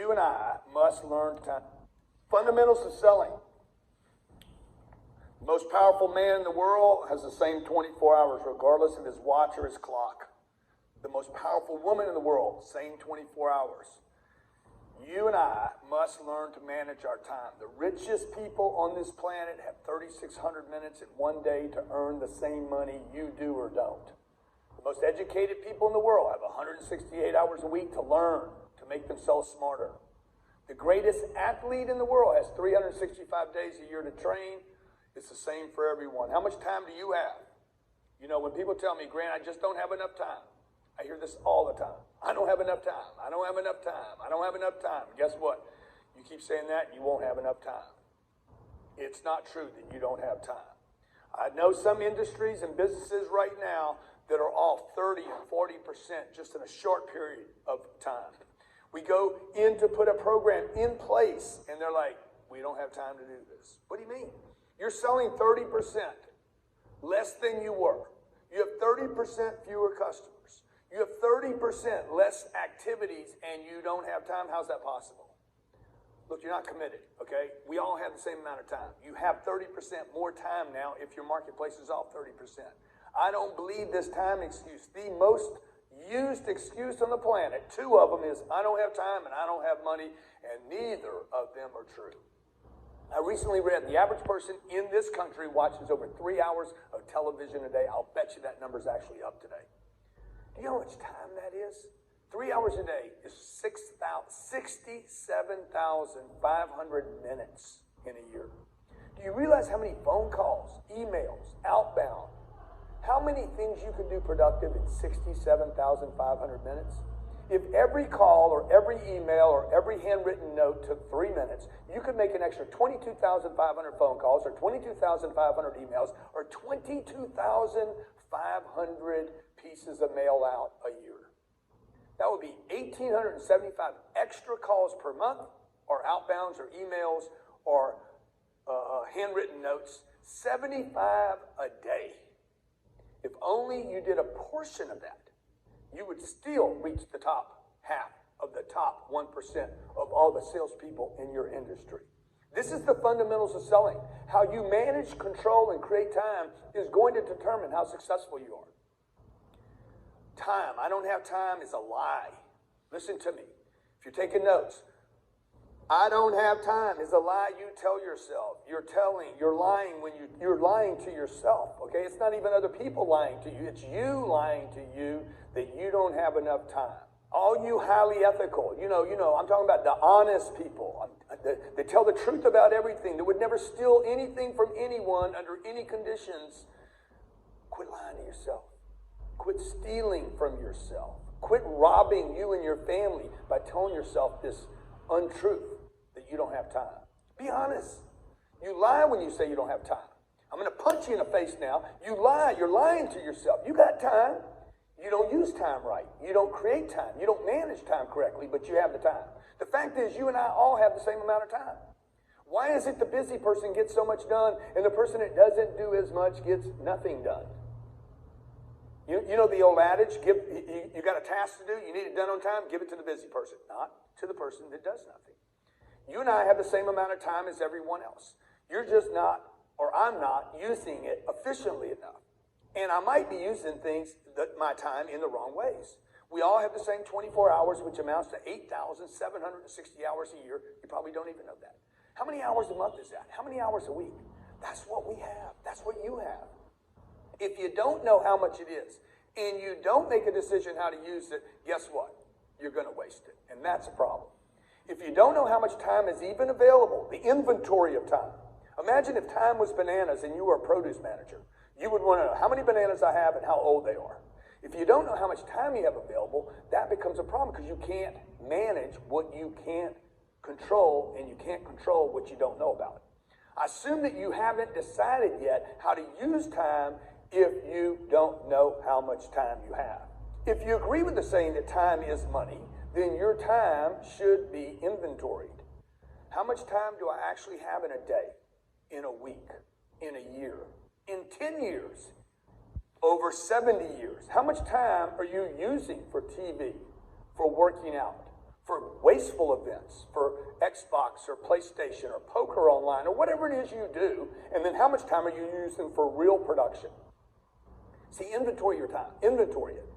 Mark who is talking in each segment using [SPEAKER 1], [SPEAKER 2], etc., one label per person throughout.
[SPEAKER 1] You and I must learn time. Fundamentals of selling. The most powerful man in the world has the same 24 hours, regardless of his watch or his clock. The most powerful woman in the world, same 24 hours. You and I must learn to manage our time. The richest people on this planet have 3,600 minutes in one day to earn the same money you do or don't. The most educated people in the world have 168 hours a week to learn, to make themselves smarter. The greatest athlete in the world has 365 days a year to train. It's the same for everyone. How much time do you have? You know, when people tell me, Grant, I just don't have enough time. I hear this all the time. I don't have enough time. I don't have enough time. I don't have enough time. Guess what? You keep saying that, you won't have enough time. It's not true that you don't have time. I know some industries and businesses right now that are off 30 and 40% just in a short period of time. We go in to put a program in place, and they're like, we don't have time to do this. What do you mean? You're selling 30% less than you were. You have 30% fewer customers. You have 30% less activities, and you don't have time. How's that possible? Look, you're not committed, okay? We all have the same amount of time. You have 30% more time now if your marketplace is off 30%. I don't believe this time excuse. The most used excuse on the planet, two of them is, I don't have time and I don't have money, and neither of them are true. I recently read the average person in this country watches over 3 hours of television a day. I'll bet you that number's actually up today. Do you know how much time that is? 3 hours a day is 67,500 minutes in a year. Do you realize how many phone calls, emails, outbound, how many things you could do productive in 67,500 minutes? If every call or every email or every handwritten note took 3 minutes, you could make an extra 22,500 phone calls or 22,500 emails or 22,500 pieces of mail out a year. That would be 1,875 extra calls per month, or outbounds or emails or handwritten notes, 75 a day. If only you did a portion of that, you would still reach the top half of the top 1% of all the salespeople in your industry. This is the fundamentals of selling. How you manage, control, and create time is going to determine how successful you are. Time, I don't have time, is a lie. Listen to me. If you're taking notes, I don't have time is a lie you tell yourself. You're lying when you're lying to yourself, okay? It's not even other people lying to you. It's you lying to you that you don't have enough time. All you highly ethical, you know, I'm talking about the honest people. They tell the truth about everything. They would never steal anything from anyone under any conditions. Quit lying to yourself. Quit stealing from yourself. Quit robbing you and your family by telling yourself this untruth that you don't have time. Be honest. You lie when you say you don't have time. I'm going to punch you in the face now. You lie. You're lying to yourself. You got time. You don't use time right. You don't create time. You don't manage time correctly, but you have the time. The fact is, you and I all have the same amount of time. Why is it the busy person gets so much done and the person that doesn't do as much gets nothing done? You know the old adage, you got a task to do, you need it done on time, give it to the busy person, not to the person that does nothing. You and I have the same amount of time as everyone else. You're just not, or I'm not, using it efficiently enough. And I might be using my time in the wrong ways. We all have the same 24 hours, which amounts to 8,760 hours a year. You probably don't even know that. How many hours a month is that? How many hours a week? That's what we have. That's what you have. If you don't know how much it is, and you don't make a decision how to use it, guess what? You're going to waste it, and that's a problem. If you don't know how much time is even available, the inventory of time. Imagine if time was bananas and you were a produce manager. You would want to know how many bananas I have and how old they are. If you don't know how much time you have available, that becomes a problem because you can't manage what you can't control, and you can't control what you don't know about. I assume that you haven't decided yet how to use time if you don't know how much time you have. If you agree with the saying that time is money, then your time should be inventoried. How much time do I actually have in a day, in a week, in a year, in 10 years, over 70 years? How much time are you using for TV, for working out, for wasteful events, for Xbox or PlayStation or poker online or whatever it is you do, and then how much time are you using for real production? See, inventory your time. Inventory it.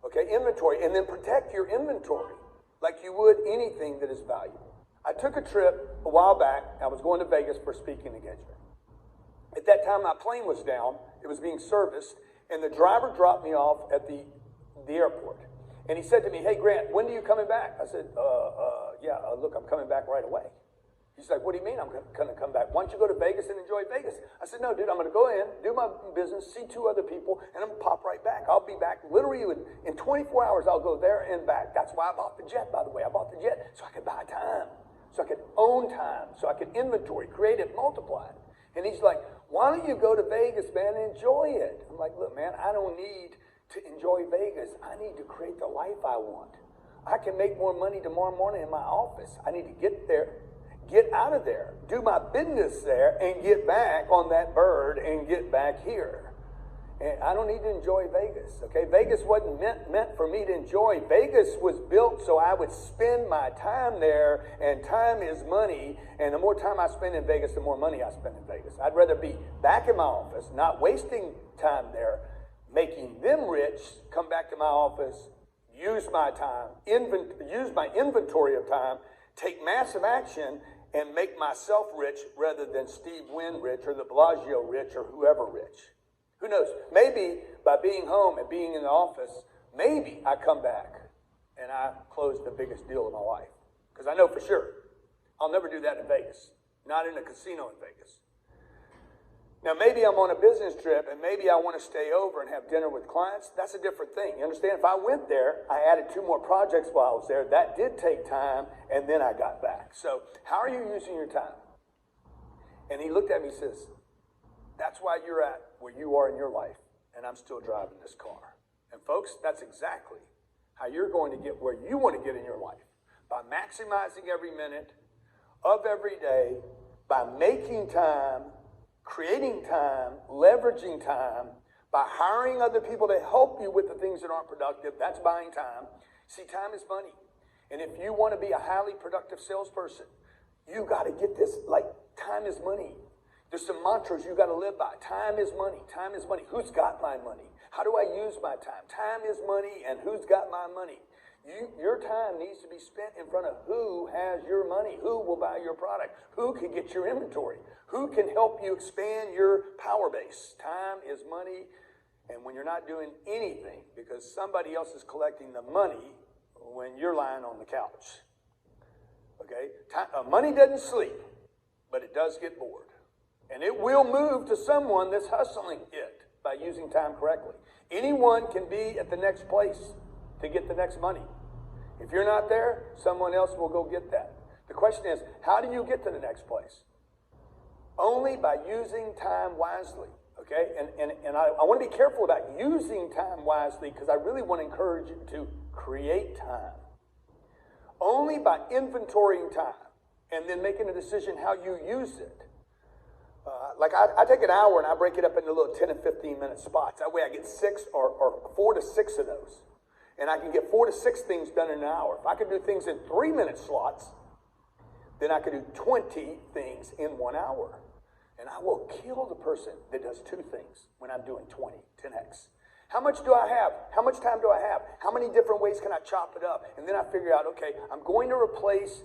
[SPEAKER 1] Okay, inventory, and then protect your inventory like you would anything that is valuable. I took a trip a while back. I was going to Vegas for a speaking engagement. At that time, my plane was down. It was being serviced, and the driver dropped me off at the airport. And he said to me, "Hey, Grant, when are you coming back?" I said, look, I'm coming back right away. He's like, "What do you mean I'm going to come back? Why don't you go to Vegas and enjoy Vegas?" I said, "No, dude, I'm going to go in, do my business, see 2 other people, and I'm going to pop right back. I'll be back literally in 24 hours. I'll go there and back." That's why I bought the jet, by the way. I bought the jet so I could buy time, so I could own time, so I could inventory, create it, multiply it. And he's like, "Why don't you go to Vegas, man, and enjoy it?" I'm like, "Look, man, I don't need to enjoy Vegas. I need to create the life I want. I can make more money tomorrow morning in my office. I need to get there, get out of there, do my business there, and get back on that bird and get back here. And I don't need to enjoy Vegas, okay? Vegas wasn't meant for me to enjoy. Vegas was built so I would spend my time there, and time is money, and the more time I spend in Vegas, the more money I spend in Vegas. I'd rather be back in my office, not wasting time there, making them rich, come back to my office, use my time, use my inventory of time, take massive action, and make myself rich rather than Steve Wynn rich or the Bellagio rich or whoever rich. Who knows? Maybe by being home and being in the office, maybe I come back and I close the biggest deal of my life. Because I know for sure I'll never do that in Vegas, not in a casino in Vegas. Now, maybe I'm on a business trip and maybe I want to stay over and have dinner with clients. That's a different thing. You understand? If I went there, I added 2 more projects while I was there. That did take time, and then I got back. So how are you using your time? And he looked at me and says, "That's why you're at where you are in your life, and I'm still driving this car." And folks, that's exactly how you're going to get where you want to get in your life. By maximizing every minute of every day, by making time, creating time, leveraging time, by hiring other people to help you with the things that aren't productive. That's buying time. See, time is money. And if you want to be a highly productive salesperson, you got to get this, like, time is money. There's some mantras you got to live by. Time is money. Time is money. Who's got my money? How do I use my time? Time is money, and who's got my money? Your time needs to be spent in front of who has your money, who will buy your product, who can get your inventory, who can help you expand your power base. Time is money, and when you're not doing anything because somebody else is collecting the money when you're lying on the couch, okay? Money doesn't sleep, but it does get bored. And it will move to someone that's hustling it by using time correctly. Anyone can be at the next place to get the next money. If you're not there, someone else will go get that. The question is, how do you get to the next place? Only by using time wisely, okay? And I want to be careful about using time wisely because I really want to encourage you to create time. Only by inventorying time and then making a decision how you use it. I take an hour and I break it up into little 10 and 15-minute spots. That way I get 6 or 4 to 6 of those. And I can get 4 to 6 things done in an hour. If I could do things in 3-minute slots, then I could do 20 things in 1 hour. And I will kill the person that does 2 things when I'm doing 20, 10x. How much do I have? How much time do I have? How many different ways can I chop it up? And then I figure out, okay, I'm going to replace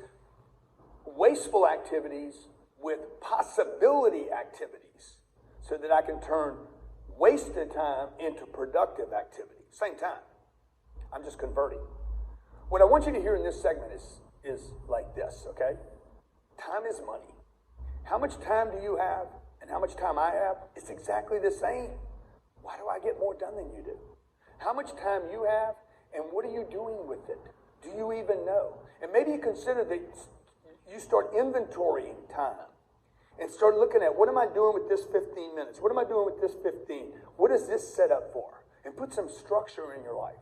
[SPEAKER 1] wasteful activities with possibility activities so that I can turn wasted time into productive activity. Same time. I'm just converting. What I want you to hear in this segment is like this, okay? Time is money. How much time do you have and how much time I have? It's exactly the same. Why do I get more done than you do? How much time you have and what are you doing with it? Do you even know? And maybe you consider that you start inventorying time and start looking at what am I doing with this 15 minutes? What am I doing with this 15? What is this set up for? And put some structure in your life.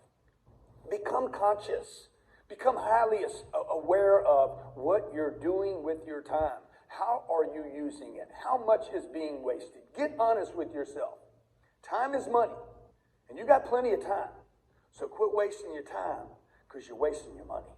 [SPEAKER 1] Become conscious. Become highly aware of what you're doing with your time. How are you using it? How much is being wasted? Get honest with yourself. Time is money, and you got plenty of time. So quit wasting your time because you're wasting your money.